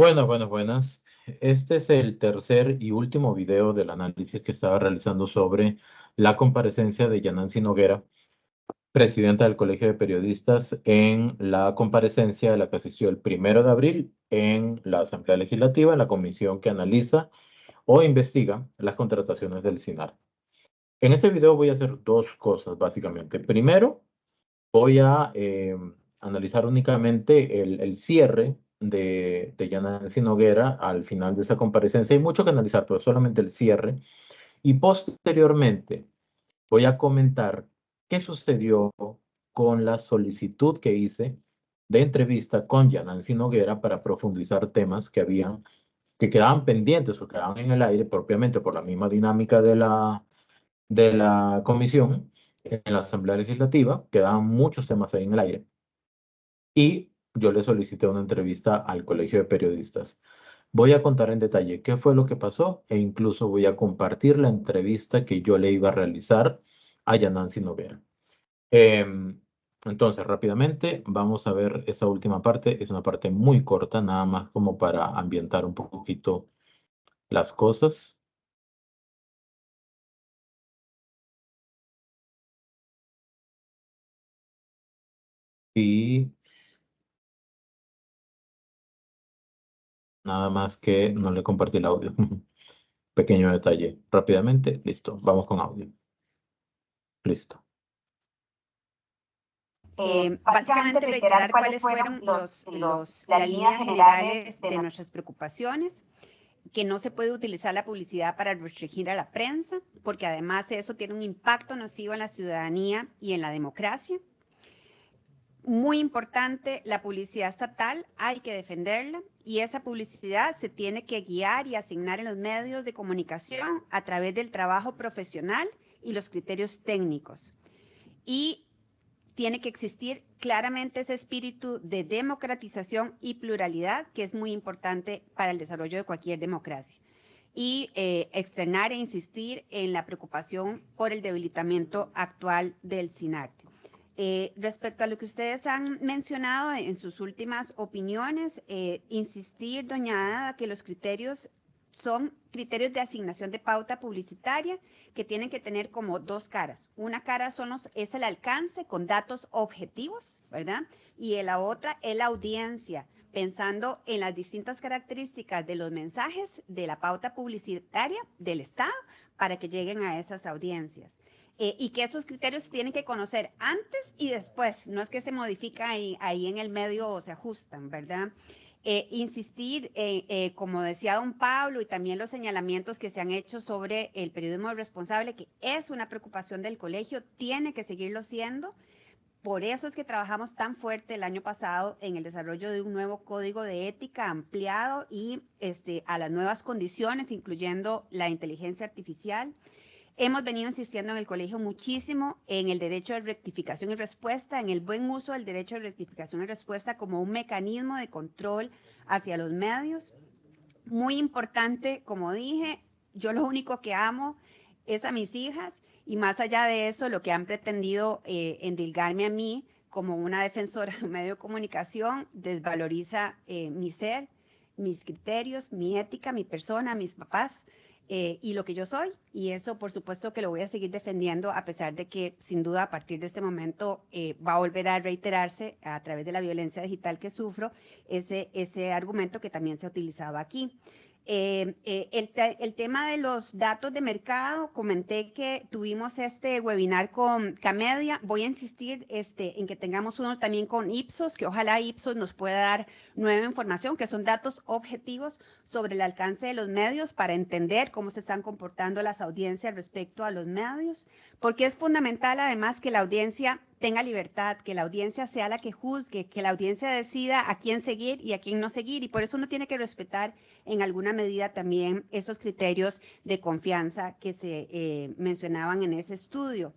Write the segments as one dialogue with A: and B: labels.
A: Buenas. Este es el tercer y último video del análisis que estaba realizando sobre la comparecencia de Yanansi Noguera, presidenta del Colegio de Periodistas, en la comparecencia a la que asistió el 1 de abril en la Asamblea Legislativa, en la comisión que analiza o investiga las contrataciones del SINAR. En este video voy a hacer dos cosas, básicamente. Primero, voy a analizar únicamente el cierre de Yanansi Noguera al final de esa comparecencia. Hay mucho que analizar, pero solamente el cierre. Y posteriormente voy a comentar qué sucedió con la solicitud que hice de entrevista con Yanansi Noguera para profundizar temas que quedaban pendientes o quedaban en el aire propiamente por la misma dinámica de la comisión en la Asamblea Legislativa. Quedaban muchos temas ahí en el aire y yo le solicité una entrevista al Colegio de Periodistas. Voy a contar en detalle qué fue lo que pasó e incluso voy a compartir la entrevista que yo le iba a realizar a Yanansi Noguera. Entonces, rápidamente, vamos a ver esa última parte. Es una parte muy corta, nada más como para ambientar un poquito las cosas. Y nada más que no le compartí el audio. Pequeño detalle. Rápidamente, listo. Vamos con audio. Listo.
B: Básicamente reiterar cuáles fueron las líneas generales de nuestras preocupaciones, que no se puede utilizar la publicidad para restringir a la prensa, porque además eso tiene un impacto nocivo en la ciudadanía y en la democracia. Muy importante, la publicidad estatal hay que defenderla y esa publicidad se tiene que guiar y asignar en los medios de comunicación a través del trabajo profesional y los criterios técnicos. Y tiene que existir claramente ese espíritu de democratización y pluralidad que es muy importante para el desarrollo de cualquier democracia. Y externar e insistir en la preocupación por el debilitamiento actual del SINARTE. Respecto a lo que ustedes han mencionado en sus últimas opiniones, insistir, doña Ada, que los criterios son criterios de asignación de pauta publicitaria que tienen que tener como dos caras. Una cara es el alcance con datos objetivos, ¿verdad? Y la otra es la audiencia, pensando en las distintas características de los mensajes de la pauta publicitaria del Estado para que lleguen a esas audiencias. Y que esos criterios se tienen que conocer antes y después, no es que se modifica ahí en el medio o se ajustan, ¿verdad? Insistir, como decía don Pablo, y también los señalamientos que se han hecho sobre el periodismo responsable, que es una preocupación del colegio, tiene que seguirlo siendo. Por eso es que trabajamos tan fuerte el año pasado en el desarrollo de un nuevo código de ética ampliado y a las nuevas condiciones, incluyendo la inteligencia artificial. Hemos venido insistiendo en el colegio muchísimo en el derecho de rectificación y respuesta, en el buen uso del derecho de rectificación y respuesta como un mecanismo de control hacia los medios. Muy importante, como dije, yo lo único que amo es a mis hijas y más allá de eso, lo que han pretendido endilgarme a mí como una defensora de un medio de comunicación desvaloriza mi ser, mis criterios, mi ética, mi persona, mis papás. Y lo que yo soy, y eso por supuesto que lo voy a seguir defendiendo a pesar de que sin duda a partir de este momento va a volver a reiterarse a través de la violencia digital que sufro, ese argumento que también se ha utilizado aquí. El tema de los datos de mercado, comenté que tuvimos este webinar con Camedia. Voy a insistir en que tengamos uno también con Ipsos, que ojalá Ipsos nos pueda dar nueva información, que son datos objetivos sobre el alcance de los medios para entender cómo se están comportando las audiencias respecto a los medios, porque es fundamental además que la audiencia tenga libertad, que la audiencia sea la que juzgue, que la audiencia decida a quién seguir y a quién no seguir, y por eso uno tiene que respetar en alguna medida también estos criterios de confianza que se mencionaban en ese estudio.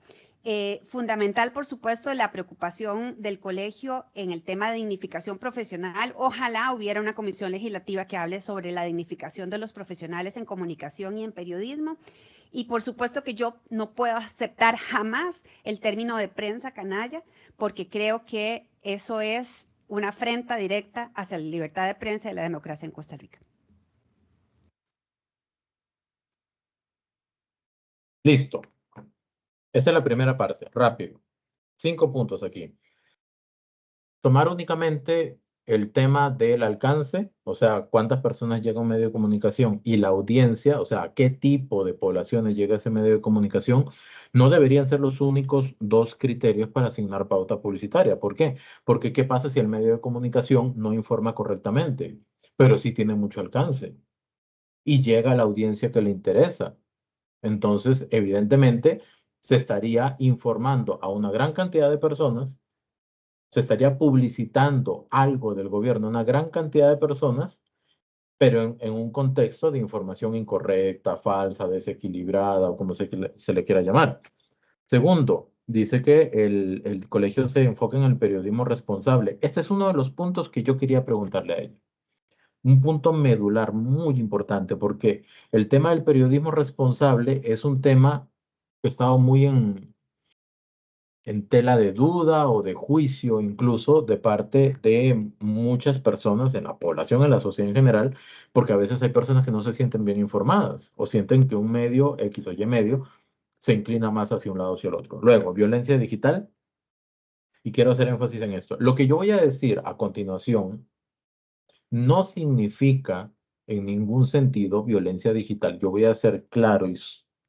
B: Fundamental, por supuesto, la preocupación del colegio en el tema de dignificación profesional. Ojalá hubiera una comisión legislativa que hable sobre la dignificación de los profesionales en comunicación y en periodismo. Y por supuesto que yo no puedo aceptar jamás el término de prensa canalla, porque creo que eso es una afrenta directa hacia la libertad de prensa y la democracia en Costa Rica.
A: Listo. Esa es la primera parte. Rápido. 5 puntos aquí. Tomar únicamente el tema del alcance, o sea, cuántas personas llega a un medio de comunicación y la audiencia, o sea, qué tipo de poblaciones llega a ese medio de comunicación, no deberían ser los únicos dos criterios para asignar pauta publicitaria. ¿Por qué? Porque ¿qué pasa si el medio de comunicación no informa correctamente, pero sí tiene mucho alcance y llega a la audiencia que le interesa? Entonces, evidentemente, se estaría informando a una gran cantidad de personas, se estaría publicitando algo del gobierno a una gran cantidad de personas, pero en un contexto de información incorrecta, falsa, desequilibrada o como se le quiera llamar. Segundo, dice que el colegio se enfoca en el periodismo responsable. Este es uno de los puntos que yo quería preguntarle a ella. Un punto medular muy importante, porque el tema del periodismo responsable es un tema que ha estado muy en tela de duda o de juicio incluso de parte de muchas personas en la población, en la sociedad en general, porque a veces hay personas que no se sienten bien informadas o sienten que un medio, X o Y medio, se inclina más hacia un lado o hacia el otro. Luego, violencia digital, y quiero hacer énfasis en esto. Lo que yo voy a decir a continuación no significa en ningún sentido violencia digital. Yo voy a ser claro y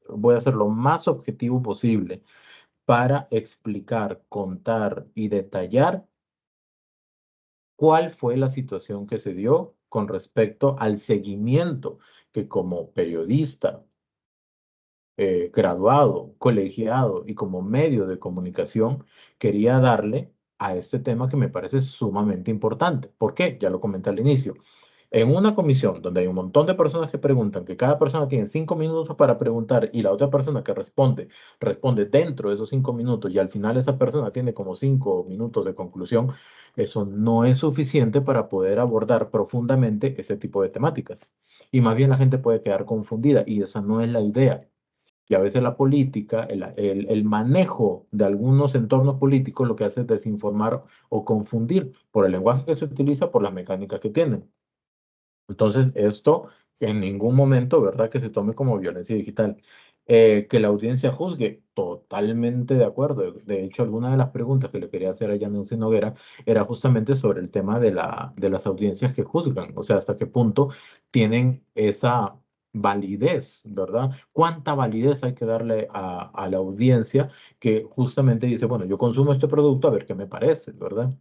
A: voy a ser lo más objetivo posible para explicar, contar y detallar cuál fue la situación que se dio con respecto al seguimiento que como periodista, graduado, colegiado y como medio de comunicación quería darle a este tema que me parece sumamente importante. ¿Por qué? Ya lo comenté al inicio. En una comisión donde hay un montón de personas que preguntan, que cada persona tiene 5 minutos para preguntar y la otra persona que responde dentro de esos 5 minutos y al final esa persona tiene como 5 minutos de conclusión, eso no es suficiente para poder abordar profundamente ese tipo de temáticas. Y más bien la gente puede quedar confundida y esa no es la idea. Y a veces la política, el manejo de algunos entornos políticos lo que hace es desinformar o confundir por el lenguaje que se utiliza, por las mecánicas que tienen. Entonces, esto en ningún momento, ¿verdad? Que se tome como violencia digital. Que la audiencia juzgue, totalmente de acuerdo. De hecho, alguna de las preguntas que le quería hacer a Yancy Noguera era justamente sobre el tema de las audiencias que juzgan, o sea, hasta qué punto tienen esa validez, ¿verdad? ¿Cuánta validez hay que darle a la audiencia que justamente dice, bueno, yo consumo este producto a ver qué me parece, ¿verdad?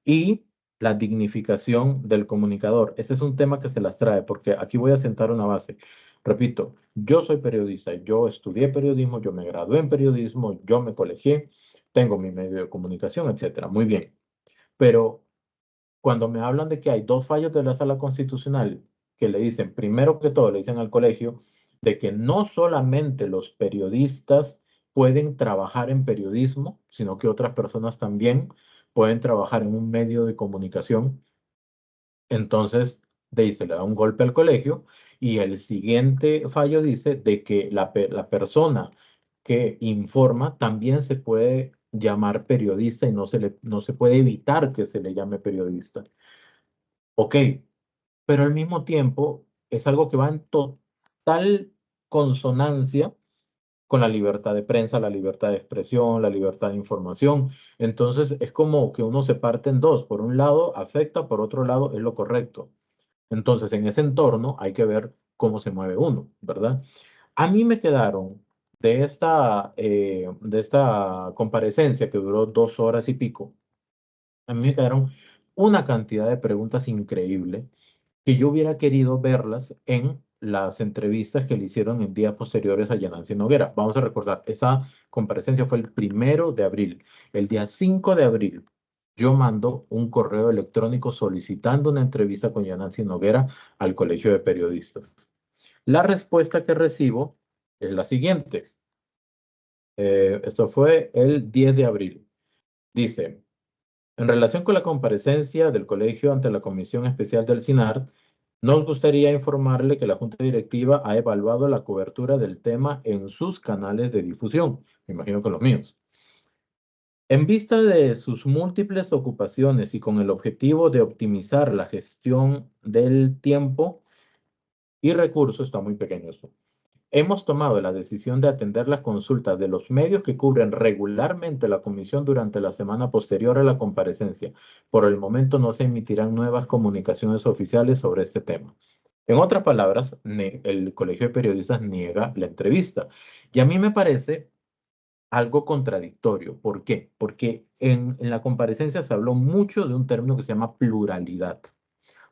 A: Y la dignificación del comunicador. Ese es un tema que se las trae, porque aquí voy a sentar una base. Repito, yo soy periodista, yo estudié periodismo, yo me gradué en periodismo, yo me colegié, tengo mi medio de comunicación, etcétera. Muy bien. Pero cuando me hablan de que hay dos fallos de la Sala Constitucional que le dicen, primero que todo, le dicen al colegio, de que no solamente los periodistas pueden trabajar en periodismo, sino que otras personas también pueden trabajar en un medio de comunicación. Entonces, de ahí se le da un golpe al colegio y el siguiente fallo dice de que la persona que informa también se puede llamar periodista y no se puede evitar que se le llame periodista. Ok, pero al mismo tiempo es algo que va en total consonancia con la libertad de prensa, la libertad de expresión, la libertad de información. Entonces es como que uno se parte en dos. Por un lado afecta, por otro lado es lo correcto. Entonces en ese entorno hay que ver cómo se mueve uno, ¿verdad? A mí me quedaron de esta comparecencia que duró 2 horas y pico, a mí me quedaron una cantidad de preguntas increíble que yo hubiera querido verlas en las entrevistas que le hicieron en días posteriores a Yanansi Noguera. Vamos a recordar, esa comparecencia fue el 1 de abril. El día 5 de abril, yo mando un correo electrónico solicitando una entrevista con Yanansi Noguera al Colegio de Periodistas. La respuesta que recibo es la siguiente. Esto fue el 10 de abril. Dice, en relación con la comparecencia del colegio ante la Comisión Especial del CINART, nos gustaría informarle que la Junta Directiva ha evaluado la cobertura del tema en sus canales de difusión, me imagino que los míos. En vista de sus múltiples ocupaciones y con el objetivo de optimizar la gestión del tiempo y recursos, está muy pequeño esto. Hemos tomado la decisión de atender las consultas de los medios que cubren regularmente la comisión durante la semana posterior a la comparecencia. Por el momento no se emitirán nuevas comunicaciones oficiales sobre este tema. En otras palabras, el Colegio de Periodistas niega la entrevista. Y a mí me parece algo contradictorio. ¿Por qué? Porque en la comparecencia se habló mucho de un término que se llama pluralidad.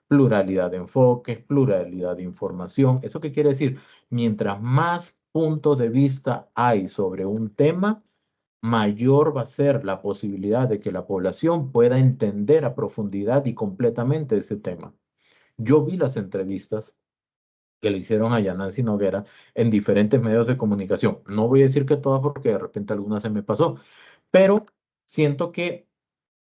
A: Pluralidad de enfoques, pluralidad de información. ¿Eso qué quiere decir? Mientras más puntos de vista hay sobre un tema, mayor va a ser la posibilidad de que la población pueda entender a profundidad y completamente ese tema. Yo vi las entrevistas que le hicieron a Yanansi Noguera en diferentes medios de comunicación. No voy a decir que todas porque de repente algunas se me pasó, pero siento que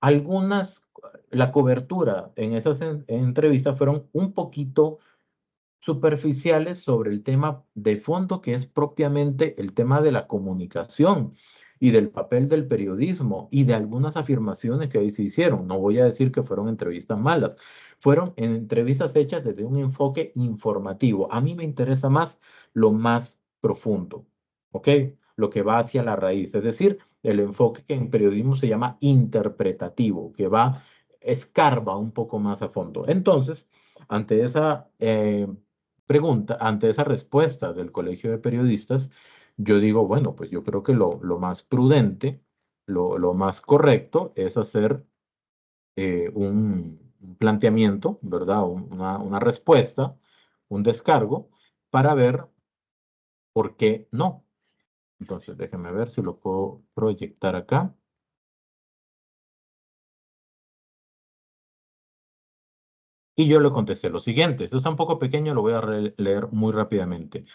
A: algunas, la cobertura en esas entrevistas fueron un poquito superficiales sobre el tema de fondo, que es propiamente el tema de la comunicación y del papel del periodismo y de algunas afirmaciones que ahí se hicieron. No voy a decir que fueron entrevistas malas, fueron entrevistas hechas desde un enfoque informativo. A mí me interesa más lo más profundo, ¿ok? Lo que va hacia la raíz, es decir, el enfoque que en periodismo se llama interpretativo, que va, escarba un poco más a fondo. Entonces, ante esa pregunta, ante esa respuesta del Colegio de Periodistas, yo digo, bueno, pues yo creo que lo más prudente, lo más correcto es hacer un planteamiento, ¿verdad? Una respuesta, un descargo, para ver por qué no. Entonces, déjenme ver si lo puedo proyectar acá. Y yo le contesté lo siguiente. Esto está un poco pequeño, lo voy a leer muy rápidamente.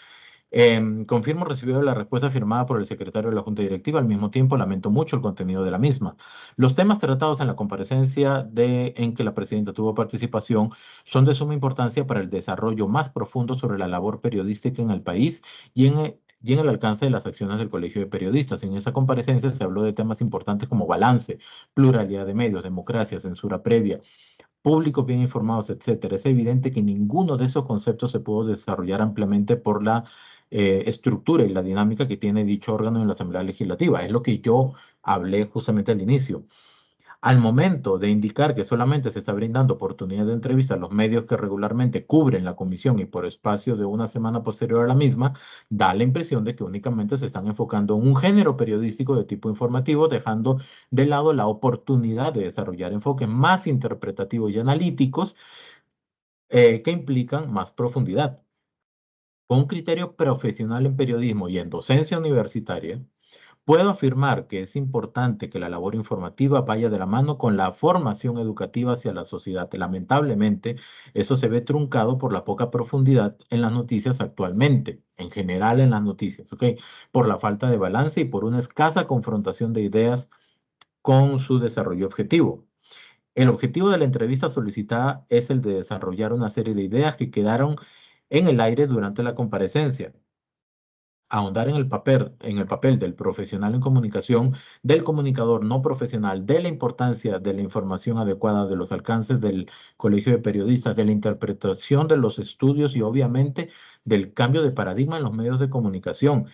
A: Confirmo recibido la respuesta firmada por el secretario de la Junta Directiva. Al mismo tiempo, lamento mucho el contenido de la misma. Los temas tratados en la comparecencia en que la presidenta tuvo participación son de suma importancia para el desarrollo más profundo sobre la labor periodística en el país y en el alcance de las acciones del Colegio de Periodistas. En esa comparecencia se habló de temas importantes como balance, pluralidad de medios, democracia, censura previa, públicos bien informados, etcétera. Es evidente que ninguno de esos conceptos se pudo desarrollar ampliamente por la estructura y la dinámica que tiene dicho órgano en la Asamblea Legislativa. Es lo que yo hablé justamente al inicio. Al momento de indicar que solamente se está brindando oportunidad de entrevista a los medios que regularmente cubren la comisión y por espacio de una semana posterior a la misma, da la impresión de que únicamente se están enfocando en un género periodístico de tipo informativo, dejando de lado la oportunidad de desarrollar enfoques más interpretativos y analíticos que implican más profundidad. Con un criterio profesional en periodismo y en docencia universitaria, puedo afirmar que es importante que la labor informativa vaya de la mano con la formación educativa hacia la sociedad. Lamentablemente, eso se ve truncado por la poca profundidad en las noticias actualmente, en general en las noticias, ¿ok? Por la falta de balance y por una escasa confrontación de ideas con su desarrollo objetivo. El objetivo de la entrevista solicitada es el de desarrollar una serie de ideas que quedaron en el aire durante la comparecencia, ahondar en el papel del profesional en comunicación, del comunicador no profesional, de la importancia de la información adecuada, de los alcances del Colegio de Periodistas, de la interpretación de los estudios y obviamente del cambio de paradigma en los medios de comunicación.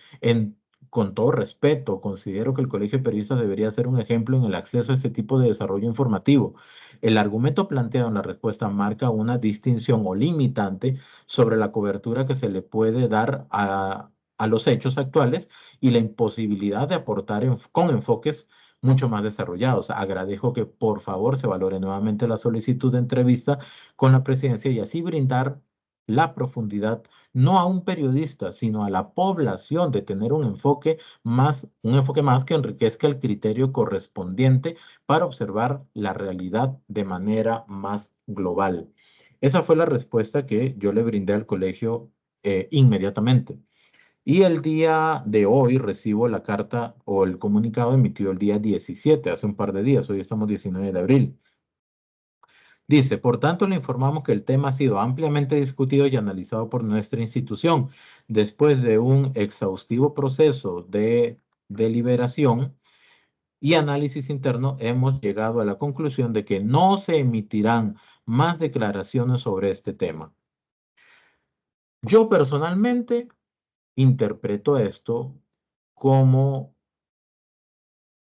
A: Con todo respeto, considero que el Colegio de Periodistas debería ser un ejemplo en el acceso a este tipo de desarrollo informativo. El argumento planteado en la respuesta marca una distinción o limitante sobre la cobertura que se le puede dar a los hechos actuales y la imposibilidad de aportar con enfoques mucho más desarrollados. Agradezco que por favor se valore nuevamente la solicitud de entrevista con la presidencia y así brindar la profundidad no a un periodista, sino a la población de tener un enfoque más que enriquezca el criterio correspondiente para observar la realidad de manera más global. Esa fue la respuesta que yo le brindé al colegio inmediatamente. Y el día de hoy recibo la carta o el comunicado emitido el día 17, hace un par de días, hoy estamos 19 de abril. Dice, por tanto, le informamos que el tema ha sido ampliamente discutido y analizado por nuestra institución. Después de un exhaustivo proceso de deliberación, y análisis interno, hemos llegado a la conclusión de que no se emitirán más declaraciones sobre este tema. Yo personalmente interpreto esto como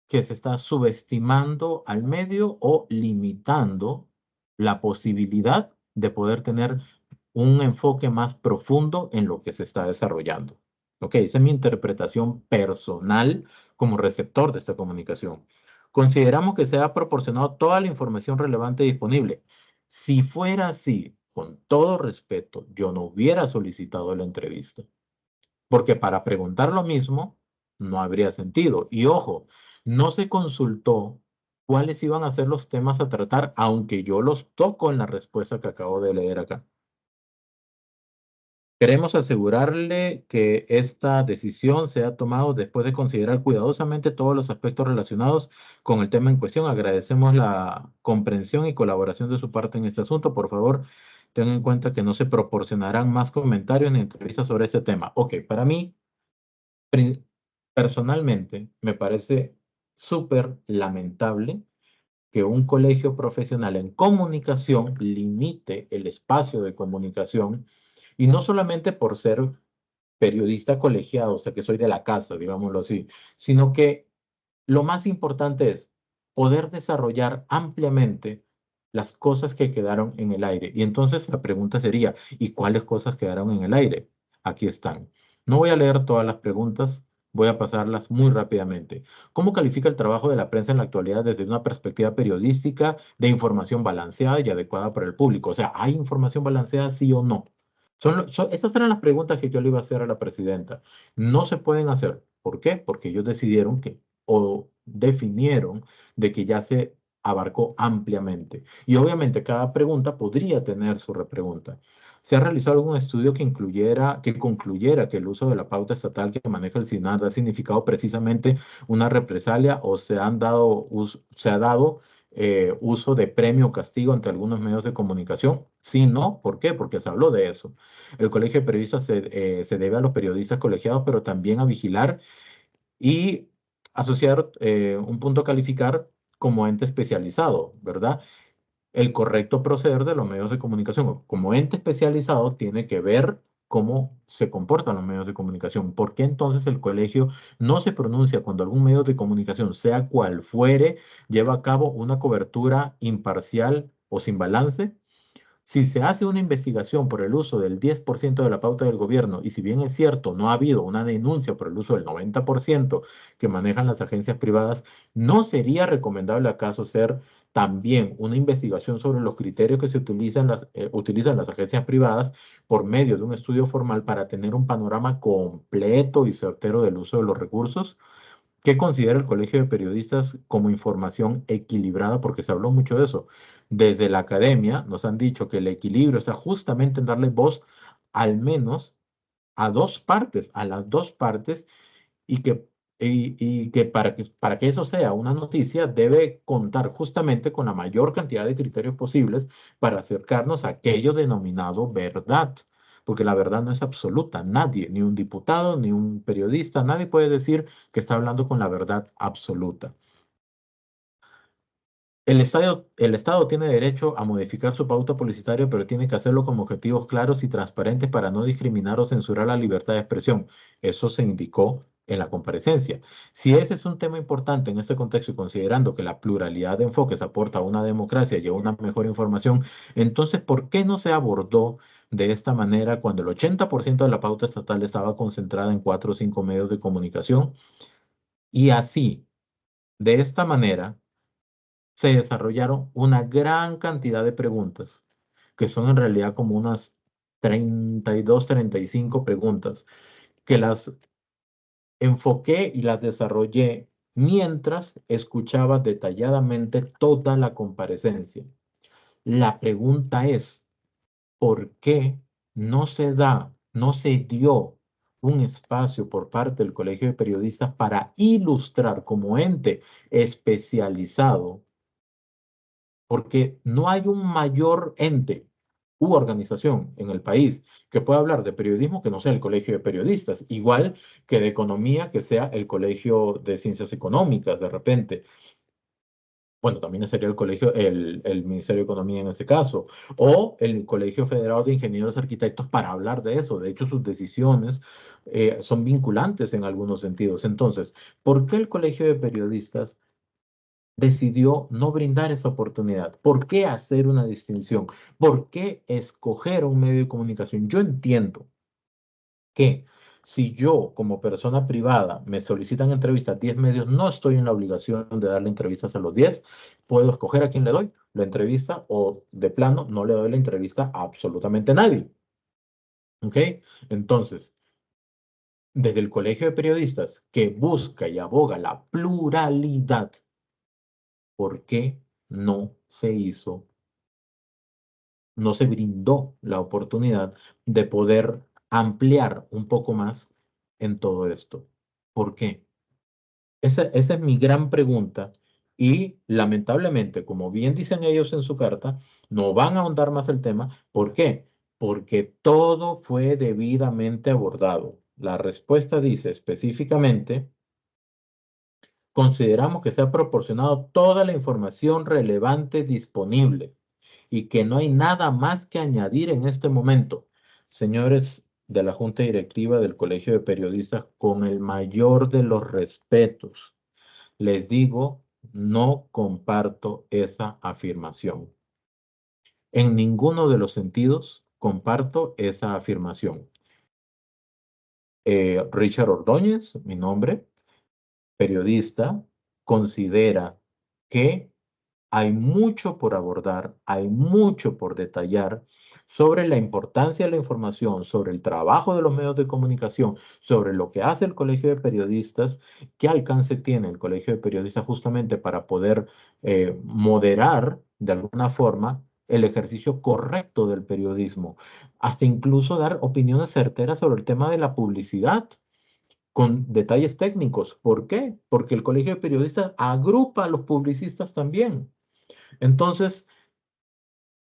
A: que se está subestimando al medio o limitando la posibilidad de poder tener un enfoque más profundo en lo que se está desarrollando. Ok, esa es mi interpretación personal como receptor de esta comunicación. Consideramos que se ha proporcionado toda la información relevante disponible. Si fuera así, con todo respeto, yo no hubiera solicitado la entrevista, porque para preguntar lo mismo no habría sentido. Y ojo, no se consultó cuáles iban a ser los temas a tratar, aunque yo los toco en la respuesta que acabo de leer acá. Queremos asegurarle que esta decisión se ha tomado después de considerar cuidadosamente todos los aspectos relacionados con el tema en cuestión. Agradecemos la comprensión y colaboración de su parte en este asunto. Por favor, tengan en cuenta que no se proporcionarán más comentarios ni entrevistas sobre este tema. Ok, para mí, personalmente, me parece súper lamentable que un colegio profesional en comunicación limite el espacio de comunicación, y no solamente por ser periodista colegiado, o sea que soy de la casa, digámoslo así, sino que lo más importante es poder desarrollar ampliamente las cosas que quedaron en el aire. Y entonces la pregunta sería, ¿y cuáles cosas quedaron en el aire? Aquí están. No voy a leer todas las preguntas, voy a pasarlas muy rápidamente. ¿Cómo califica el trabajo de la prensa en la actualidad desde una perspectiva periodística de información balanceada y adecuada para el público? O sea, ¿hay información balanceada, sí o no? Estas eran las preguntas que yo le iba a hacer a la presidenta. No se pueden hacer. ¿Por qué? Porque ellos decidieron que, o definieron, de que ya se abarcó ampliamente. Y obviamente cada pregunta podría tener su repregunta. ¿Se ha realizado algún estudio que concluyera que el uso de la pauta estatal que maneja el SINAR ha significado precisamente una represalia, o se ha dado uso de premio o castigo ante algunos medios de comunicación? Sí, no. ¿Por qué? Porque se habló de eso. El Colegio de Periodistas se debe a los periodistas colegiados, pero también a vigilar y asociar un punto a calificar como ente especializado, ¿verdad? El correcto proceder de los medios de comunicación. Como ente especializado tiene que ver cómo se comportan los medios de comunicación. ¿Por qué entonces el colegio no se pronuncia cuando algún medio de comunicación, sea cual fuere, lleva a cabo una cobertura imparcial o sin balance? Si se hace una investigación por el uso del 10% de la pauta del gobierno, y si bien es cierto, no ha habido una denuncia por el uso del 90% que manejan las agencias privadas, ¿no sería recomendable acaso hacer también una investigación sobre los criterios que utilizan las agencias privadas por medio de un estudio formal para tener un panorama completo y certero del uso de los recursos? ¿Qué considera el Colegio de Periodistas como información equilibrada? Porque se habló mucho de eso. Desde la academia nos han dicho que el equilibrio está justamente en darle voz al menos a dos partes, a las dos partes, y que para que eso sea una noticia debe contar justamente con la mayor cantidad de criterios posibles para acercarnos a aquello denominado verdad, porque la verdad no es absoluta. Nadie, ni un diputado, ni un periodista, nadie puede decir que está hablando con la verdad absoluta. El Estado tiene derecho a modificar su pauta publicitaria, pero tiene que hacerlo con objetivos claros y transparentes para no discriminar o censurar la libertad de expresión. Eso se indicó en la comparecencia. Si ese es un tema importante en este contexto y considerando que la pluralidad de enfoques aporta a una democracia y a una mejor información, entonces, ¿por qué no se abordó de esta manera cuando el 80% de la pauta estatal estaba concentrada en 4 o 5 medios de comunicación? Y así, de esta manera, se desarrollaron una gran cantidad de preguntas, que son en realidad como unas 32, 35 preguntas, que las enfoqué y las desarrollé mientras escuchaba detalladamente toda la comparecencia. La pregunta es, ¿por qué no se dio un espacio por parte del Colegio de Periodistas para ilustrar como ente especializado? Porque no hay un mayor ente u organización en el país que pueda hablar de periodismo que no sea el Colegio de Periodistas, igual que de economía que sea el Colegio de Ciencias Económicas de repente. Bueno, también sería el colegio, el Ministerio de Economía en ese caso, o el Colegio Federado de Ingenieros Arquitectos para hablar de eso. De hecho, sus decisiones son vinculantes en algunos sentidos. Entonces, ¿por qué el Colegio de Periodistas decidió no brindar esa oportunidad? ¿Por qué hacer una distinción? ¿Por qué escoger un medio de comunicación? Yo entiendo que si yo como persona privada me solicitan entrevistas a 10 medios, no estoy en la obligación de darle entrevistas a los 10. Puedo escoger a quién le doy la entrevista o de plano no le doy la entrevista a absolutamente nadie. ¿Ok? Entonces, desde el Colegio de Periodistas que busca y aboga la pluralidad, ¿por qué no se hizo, no se brindó la oportunidad de poder ampliar un poco más en todo esto? ¿Por qué? Esa es mi gran pregunta y lamentablemente, como bien dicen ellos en su carta, no van a ahondar más el tema. ¿Por qué? Porque todo fue debidamente abordado. La respuesta dice específicamente: consideramos que se ha proporcionado toda la información relevante disponible y que no hay nada más que añadir en este momento. Señores de la Junta Directiva del Colegio de Periodistas, con el mayor de los respetos, les digo, no comparto esa afirmación. En ninguno de los sentidos comparto esa afirmación. Richard Ordóñez, mi nombre, periodista, considera que hay mucho por abordar, hay mucho por detallar sobre la importancia de la información, sobre el trabajo de los medios de comunicación, sobre lo que hace el Colegio de Periodistas, qué alcance tiene el Colegio de Periodistas justamente para poder moderar de alguna forma el ejercicio correcto del periodismo, hasta incluso dar opiniones certeras sobre el tema de la publicidad con detalles técnicos. ¿Por qué? Porque el Colegio de Periodistas agrupa a los publicistas también. Entonces,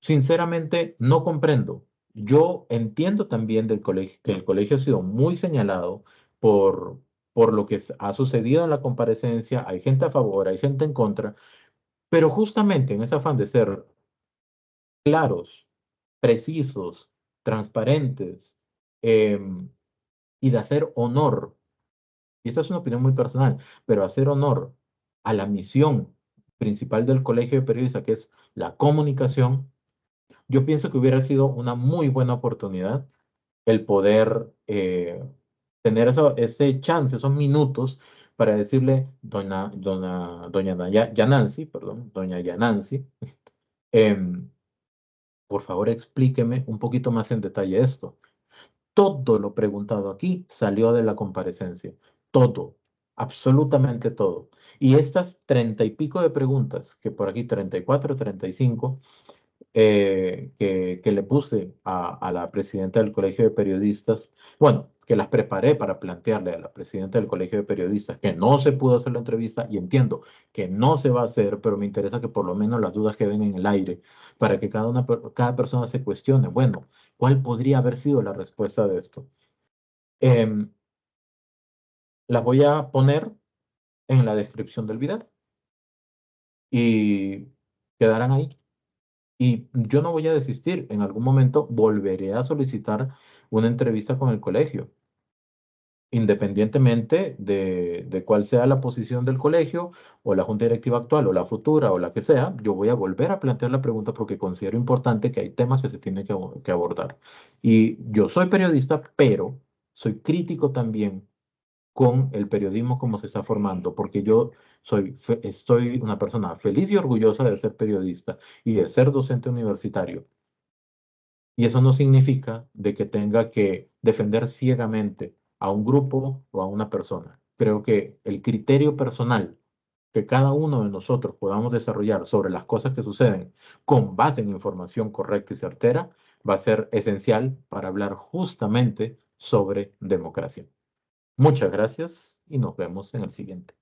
A: sinceramente, no comprendo. Yo entiendo también del colegio, que el colegio ha sido muy señalado por, por lo que ha sucedido en la comparecencia. Hay gente a favor, hay gente en contra, pero justamente en ese afán de ser claros, precisos, transparentes, em, y de hacer honor, y esta es una opinión muy personal, pero hacer honor a la misión principal del Colegio de Periodistas, que es la comunicación. Yo pienso que hubiera sido una muy buena oportunidad el poder tener ese chance, esos minutos para decirle, Yanancy, perdón, doña Yanancy, em, por favor explíqueme un poquito más en detalle esto. Todo lo preguntado aquí salió de la comparecencia. Todo, absolutamente todo. Y estas 30 y pico de preguntas, que por aquí 34, 35, que le puse a la presidenta del Colegio de Periodistas, bueno, que las preparé para plantearle a la presidenta del Colegio de Periodistas que no se pudo hacer la entrevista y entiendo que no se va a hacer, pero me interesa que por lo menos las dudas queden en el aire para que cada persona se cuestione, bueno, ¿cuál podría haber sido la respuesta de esto? Em, las voy a poner en la descripción del video y quedarán ahí. Y yo no voy a desistir. En algún momento volveré a solicitar una entrevista con el colegio, independientemente de cuál sea la posición del colegio o la junta directiva actual o la futura o la que sea. Yo voy a volver a plantear la pregunta porque considero importante que hay temas que se tienen que abordar. Y yo soy periodista, pero soy crítico también con el periodismo como se está formando, porque yo estoy una persona feliz y orgullosa de ser periodista y de ser docente universitario. Y eso no significa de que tenga que defender ciegamente a un grupo o a una persona. Creo que el criterio personal que cada uno de nosotros podamos desarrollar sobre las cosas que suceden con base en información correcta y certera va a ser esencial para hablar justamente sobre democracia. Muchas gracias y nos vemos en el siguiente.